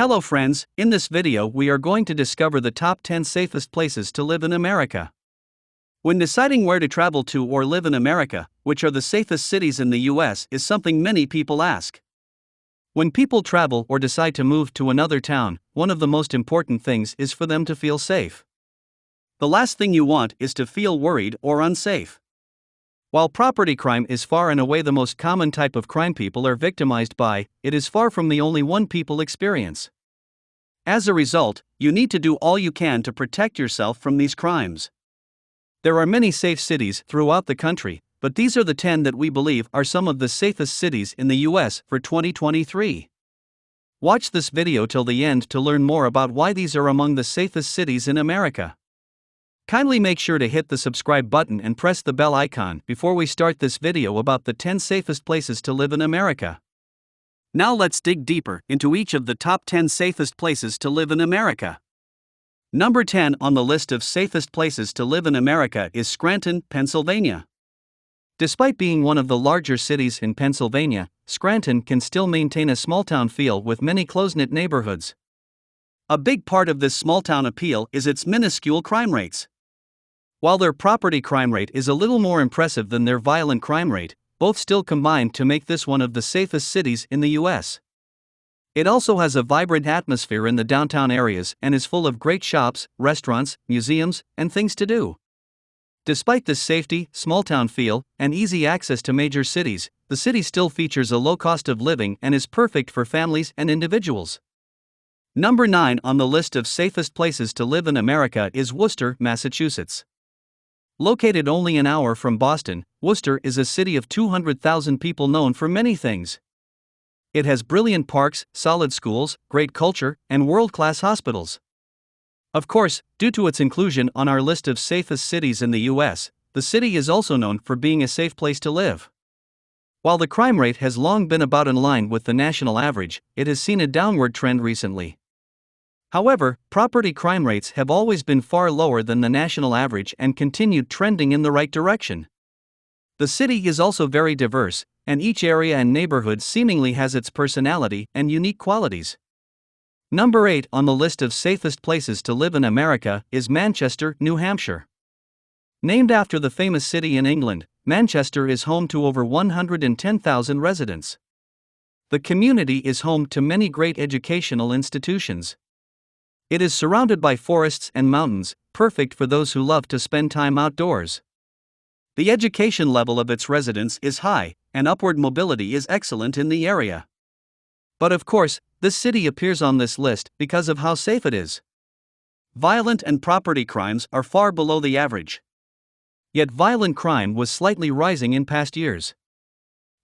Hello friends, in this video we are going to discover the top 10 safest places to live in America. When deciding where to travel to or live in America, which are the safest cities in the US is something many people ask. When people travel or decide to move to another town, one of the most important things is for them to feel safe. The last thing you want is to feel worried or unsafe. While property crime is far and away the most common type of crime people are victimized by, it is far from the only one people experience. As a result, you need to do all you can to protect yourself from these crimes. There are many safe cities throughout the country, but these are the 10 that we believe are some of the safest cities in the US for 2023. Watch this video till the end to learn more about why these are among the safest cities in America. Kindly make sure to hit the subscribe button and press the bell icon before we start this video about the 10 safest places to live in America. Now let's dig deeper into each of the top 10 safest places to live in America. Number 10 on the list of safest places to live in America is Scranton, Pennsylvania. Despite being one of the larger cities in Pennsylvania, Scranton can still maintain a small-town feel with many close-knit neighborhoods. A big part of this small-town appeal is its minuscule crime rates. While their property crime rate is a little more impressive than their violent crime rate, both still combine to make this one of the safest cities in the US. It also has a vibrant atmosphere in the downtown areas and is full of great shops, restaurants, museums, and things to do. Despite this safety, small-town feel, and easy access to major cities, the city still features a low cost of living and is perfect for families and individuals. Number 9 on the list of safest places to live in America is Worcester, Massachusetts. Located only an hour from Boston, Worcester is a city of 200,000 people known for many things. It has brilliant parks, solid schools, great culture, and world-class hospitals. Of course, due to its inclusion on our list of safest cities in the US, the city is also known for being a safe place to live. While the crime rate has long been about in line with the national average, it has seen a downward trend recently. However, property crime rates have always been far lower than the national average and continued trending in the right direction. The city is also very diverse, and each area and neighborhood seemingly has its personality and unique qualities. Number 8 on the list of safest places to live in America is Manchester, New Hampshire. Named after the famous city in England, Manchester is home to over 110,000 residents. The community is home to many great educational institutions. It is surrounded by forests and mountains, perfect for those who love to spend time outdoors. The education level of its residents is high, and upward mobility is excellent in the area. But of course, this city appears on this list because of how safe it is. Violent and property crimes are far below the average. Yet violent crime was slightly rising in past years.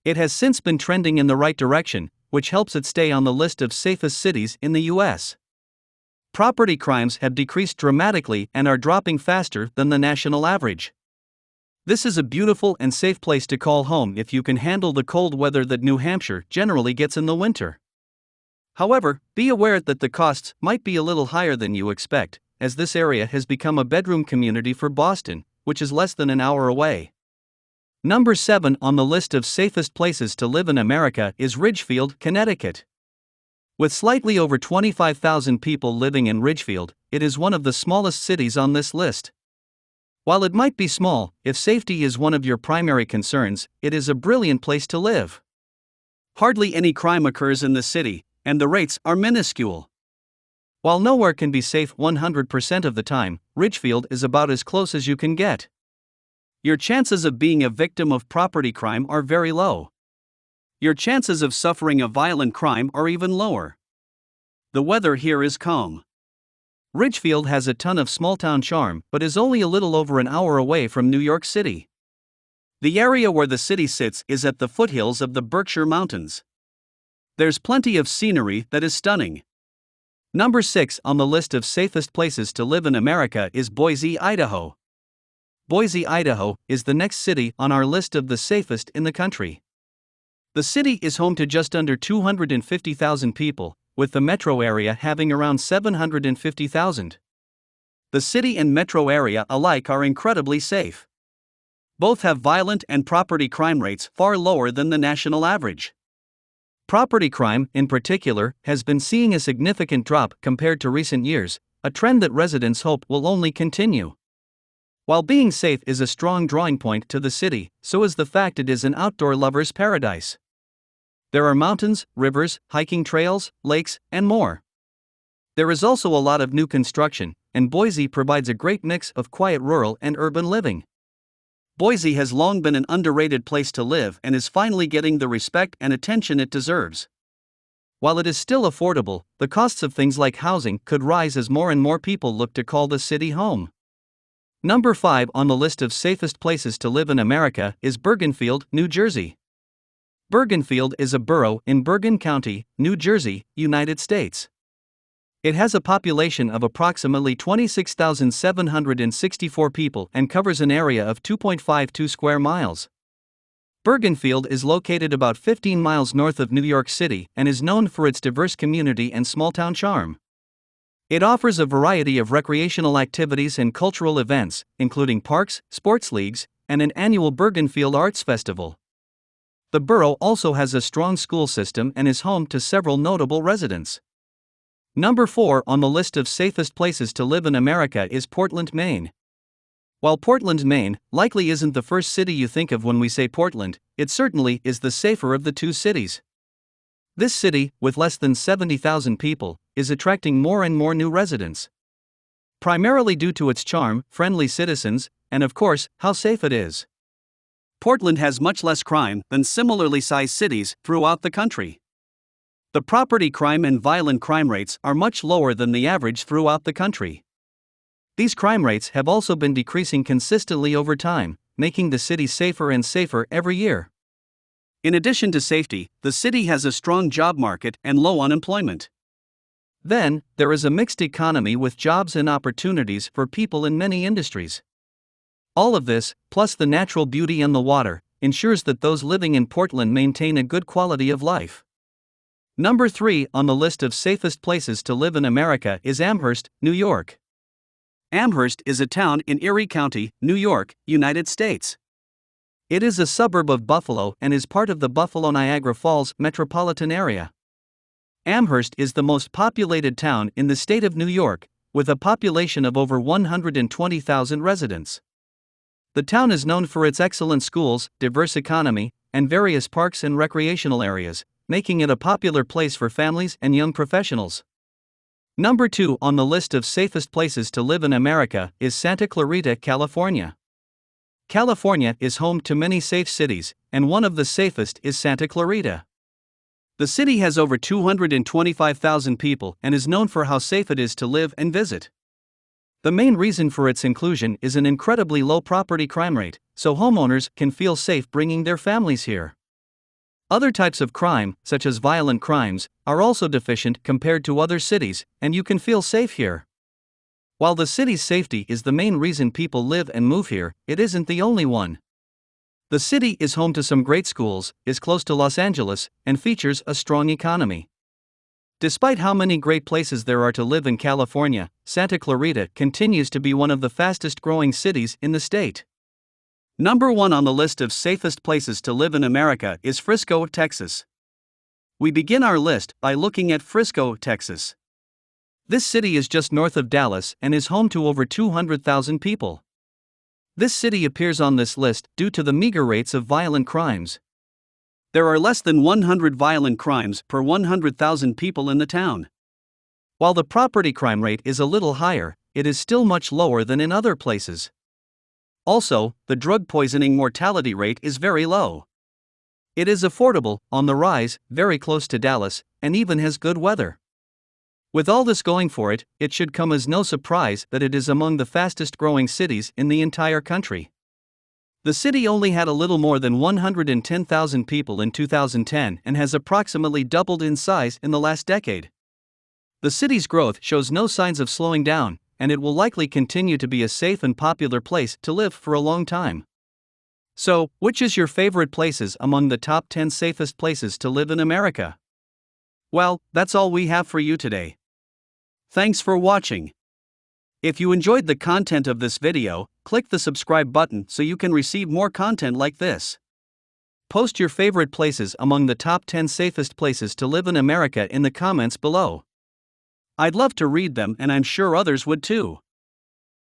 It has since been trending in the right direction, which helps it stay on the list of safest cities in the US. Property crimes have decreased dramatically and are dropping faster than the national average. This is a beautiful and safe place to call home if you can handle the cold weather that New Hampshire generally gets in the winter. However, be aware that the costs might be a little higher than you expect, as this area has become a bedroom community for Boston, which is less than an hour away. Number 7 on the list of safest places to live in America is Ridgefield, Connecticut. With slightly over 25,000 people living in Ridgefield, it is one of the smallest cities on this list. While it might be small, if safety is one of your primary concerns, it is a brilliant place to live. Hardly any crime occurs in the city, and the rates are minuscule. While nowhere can be safe 100% of the time, Ridgefield is about as close as you can get. Your chances of being a victim of property crime are very low. Your chances of suffering a violent crime are even lower. The weather here is calm. Ridgefield has a ton of small-town charm but is only a little over an hour away from New York City. The area where the city sits is at the foothills of the Berkshire Mountains. There's plenty of scenery that is stunning. Number 6 on the list of safest places to live in America is Boise, Idaho. Boise, Idaho is the next city on our list of the safest in the country. The city is home to just under 250,000 people, with the metro area having around 750,000. The city and metro area alike are incredibly safe. Both have violent and property crime rates far lower than the national average. Property crime, in particular, has been seeing a significant drop compared to recent years, a trend that residents hope will only continue. While being safe is a strong drawing point to the city, so is the fact it is an outdoor lover's paradise. There are mountains, rivers, hiking trails, lakes, and more. There is also a lot of new construction, and Boise provides a great mix of quiet rural and urban living. Boise has long been an underrated place to live and is finally getting the respect and attention it deserves. While it is still affordable, the costs of things like housing could rise as more and more people look to call the city home. Number 5 on the list of safest places to live in America is Bergenfield, New Jersey. Bergenfield is a borough in Bergen County, New Jersey, United States. It has a population of approximately 26,764 people and covers an area of 2.52 square miles. Bergenfield is located about 15 miles north of New York City and is known for its diverse community and small-town charm. It offers a variety of recreational activities and cultural events, including parks, sports leagues, and an annual Bergenfield Arts Festival. The borough also has a strong school system and is home to several notable residents. Number 4 on the list of safest places to live in America is Portland, Maine. While Portland, Maine, likely isn't the first city you think of when we say Portland, it certainly is the safer of the two cities. This city, with less than 70,000 people, is attracting more and more new residents. Primarily due to its charm, friendly citizens, and of course, how safe it is. Portland has much less crime than similarly sized cities throughout the country. The property crime and violent crime rates are much lower than the average throughout the country. These crime rates have also been decreasing consistently over time, making the city safer and safer every year. In addition to safety, the city has a strong job market and low unemployment. Then, there is a mixed economy with jobs and opportunities for people in many industries. All of this, plus the natural beauty and the water, ensures that those living in Portland maintain a good quality of life. Number 3 on the list of safest places to live in America is Amherst, New York. Amherst is a town in Erie County, New York, United States. It is a suburb of Buffalo and is part of the Buffalo-Niagara Falls metropolitan area. Amherst is the most populated town in the state of New York, with a population of over 120,000 residents. The town is known for its excellent schools, diverse economy, and various parks and recreational areas, making it a popular place for families and young professionals. Number 2 on the list of safest places to live in America is Santa Clarita, California. California is home to many safe cities, and one of the safest is Santa Clarita. The city has over 225,000 people and is known for how safe it is to live and visit. The main reason for its inclusion is an incredibly low property crime rate, so homeowners can feel safe bringing their families here. Other types of crime, such as violent crimes, are also deficient compared to other cities, and you can feel safe here. While the city's safety is the main reason people live and move here, it isn't the only one. The city is home to some great schools, is close to Los Angeles, and features a strong economy. Despite how many great places there are to live in California, Santa Clarita continues to be one of the fastest growing cities in the state. Number 1 on the list of safest places to live in America is Frisco, Texas. We begin our list by looking at Frisco, Texas. This city is just north of Dallas and is home to over 200,000 people. This city appears on this list due to the meager rates of violent crimes. There are less than 100 violent crimes per 100,000 people in the town. While the property crime rate is a little higher, it is still much lower than in other places. Also, the drug poisoning mortality rate is very low. It is affordable, on the rise, very close to Dallas, and even has good weather. With all this going for it, it should come as no surprise that it is among the fastest growing cities in the entire country. The city only had a little more than 110,000 people in 2010 and has approximately doubled in size in the last decade. The city's growth shows no signs of slowing down, and it will likely continue to be a safe and popular place to live for a long time. So, which is your favorite places among the top 10 safest places to live in America? Well, that's all we have for you today. Thanks for watching. If you enjoyed the content of this video, click the subscribe button so you can receive more content like this. Post your favorite places among the top 10 safest places to live in America in the comments below. I'd love to read them, and I'm sure others would too.